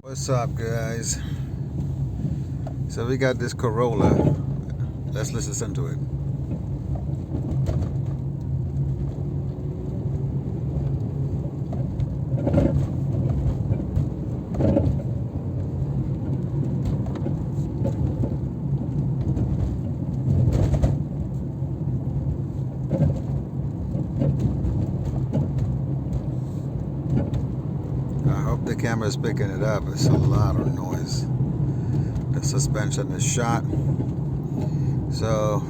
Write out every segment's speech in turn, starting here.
What's up, guys? So we got this Corolla. Let's listen to it. I hope the camera's picking it up. It's a lot of noise. The suspension is shot. So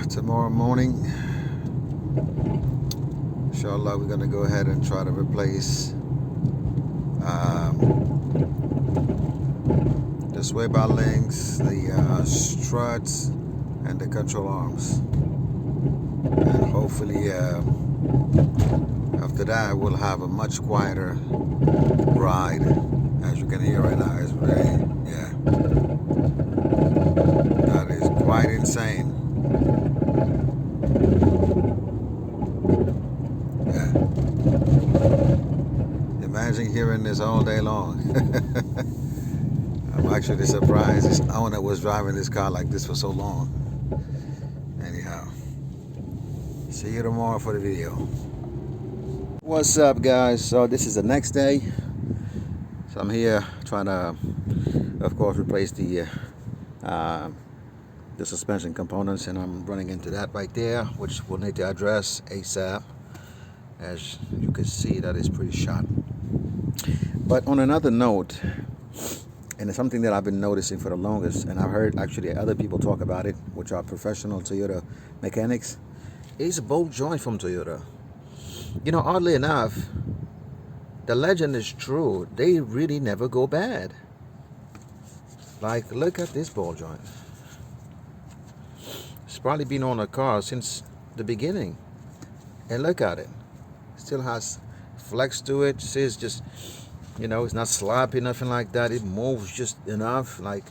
tomorrow morning, inshallah, we're gonna go ahead and try to replace the sway bar links, the struts, and the control arms. And hopefully, after that, we'll have a much quieter ride. As you can hear right now, it's very, yeah, that is quite insane. Yeah. Imagine hearing this all day long. I'm actually surprised this owner was driving this car like this for so long. Anyhow, see you tomorrow for the video. What's up, guys? So this is the next day. So I'm here trying to, of course, replace the suspension components, and I'm running into that right there, which we'll need to address ASAP. As you can see, that is pretty shot. But on another note, and it's something that I've been noticing for the longest, and I've heard actually other people talk about it, which are professional Toyota mechanics, is a bolt joint from Toyota. You know, oddly enough, the legend is true. They really never go bad. Like, look at this ball joint. It's probably been on a car since the beginning. And look at it. Still has flex to it. It's just, you know, it's not sloppy, nothing like that. It moves just enough, like,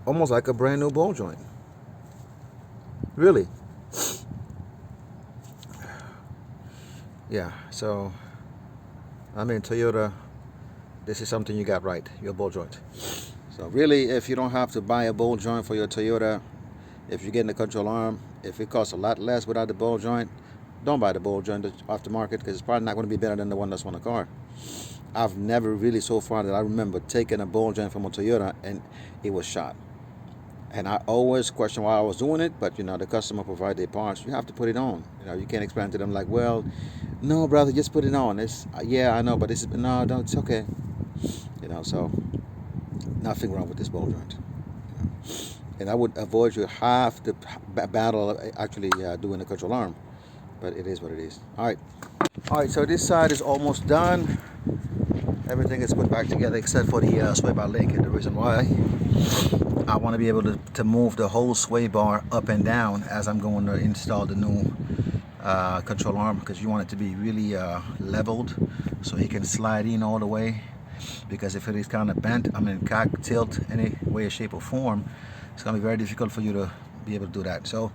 almost like a brand new ball joint. Really. Yeah, so I mean, Toyota, this is something you got right, your ball joint. So really, if you don't have to buy a ball joint for your Toyota, if you're getting the control arm, if it costs a lot less without the ball joint, don't buy the ball joint off the market, because it's probably not going to be better than the one that's on the car. I've never really, so far that I remember, taking a ball joint from a Toyota and it was shot. And I always question why I was doing it, but you know, the customer provide their parts. You have to put it on. You know, you can't explain to them like, well, no, brother, just put it on. It's, yeah, I know, but it's, no, it's okay. You know, so nothing wrong with this ball joint. You know. And I would avoid you half the battle actually doing the control arm, but it is what it is. All right, so this side is almost done. Everything is put back together except for the sway bar link. And the reason why, I want to be able to move the whole sway bar up and down as I'm going to install the new control arm, because you want it to be really leveled so you can slide in all the way. Because if it is kind of bent, I mean cock, tilt, any way, shape or form, it's going to be very difficult for you to be able to do that. So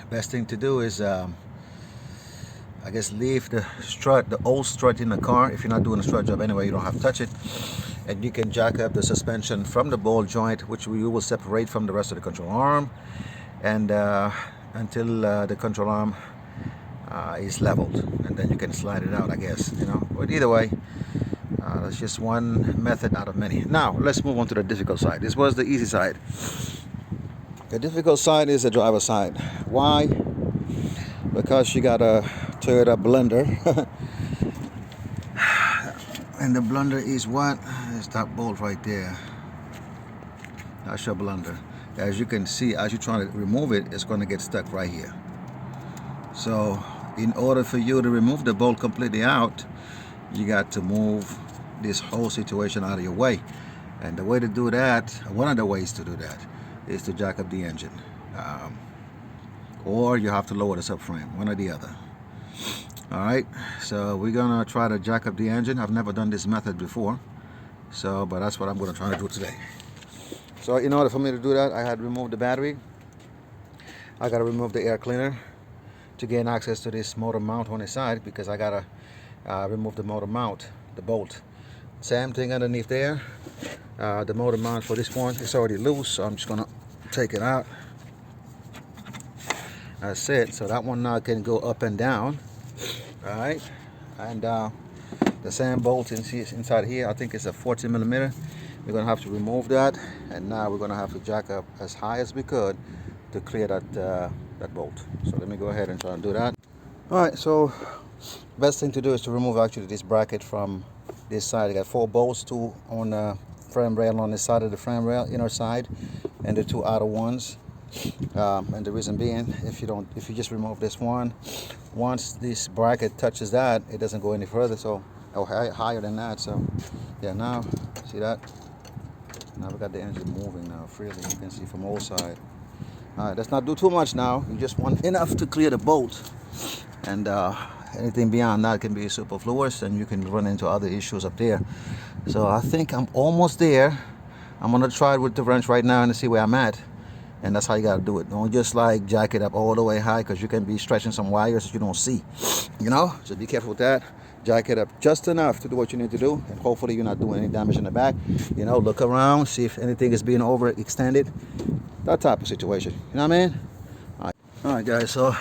best thing to do is I guess leave the strut, the old strut, in the car. If you're not doing a strut job anyway, you don't have to touch it. And you can jack up the suspension from the ball joint, which we will separate from the rest of the control arm, and until the control arm is leveled, and then you can slide it out, I guess, you know. But either way, that's just one method out of many. Now let's move on to the difficult side. This was the easy side. The difficult side is the driver's side. Why? Because you got a Toyota blender. And the blender is what? It's that bolt right there. That's your blender. As you can see, as you're trying to remove it, it's going to get stuck right here. So in order for you to remove the bolt completely out, you got to move this whole situation out of your way. And the way to do that, one of the ways to do that, is to jack up the engine. Or you have to lower the subframe, one or the other. Alright, so we're gonna try to jack up the engine. I've never done this method before, so but that's what I'm gonna try to do today. So in order for me to do that, I had to remove the battery. I gotta remove the air cleaner to gain access to this motor mount on the side, because I gotta remove the motor mount, the bolt. Same thing underneath there. The motor mount for this one is already loose, so I'm just gonna take it out. That's it. So that one now can go up and down. All right, and the same bolt inside here, I think it's a 14 millimeter. We're gonna have to remove that, and now we're gonna have to jack up as high as we could to clear that bolt. So let me go ahead and try and do that. All right, so best thing to do is to remove actually this bracket from this side. I got 4 bolts, 2 on the frame rail on this side of the frame rail, inner side, and the 2 outer ones. And the reason being, if you just remove this one, once this bracket touches that, it doesn't go any further, so or higher than that. So yeah, now see that? Now we got the engine moving now freely. You can see from all sides. All right, let's not do too much now. You just want enough to clear the bolt, and anything beyond that can be superfluous, and you can run into other issues up there. So I think I'm almost there. I'm gonna try it with the wrench right now and see where I'm at. And that's how you gotta do it. Don't just like jack it up all the way high, because you can be stretching some wires that you don't see. You know, so be careful with that. Jack it up just enough to do what you need to do, and hopefully you're not doing any damage in the back. You know, look around, see if anything is being overextended. That type of situation. You know what I mean? All right, guys. So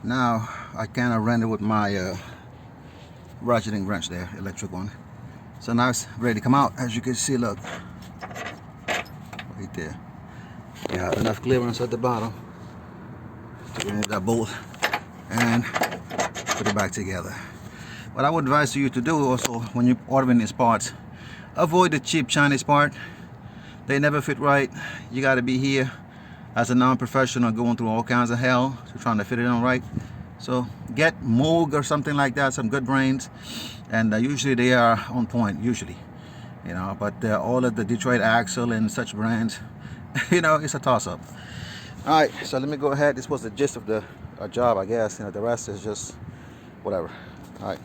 now I kind of ran it with my ratcheting wrench there, electric one. So now it's ready to come out. As you can see, look, right there. You have enough clearance at the bottom to remove that bolt and put it back together. What I would advise you to do also when you're ordering these parts, avoid the cheap Chinese part. They never fit right. You got to be here as a non-professional going through all kinds of hell to trying to fit it on right. So get Moog or something like that, some good brands, and usually they are on point, usually. You know, but all of the Detroit Axle and such brands, you know, it's a toss-up. All right, so let me go ahead. This was the gist of the job, I guess. You know, the rest is just whatever. All right.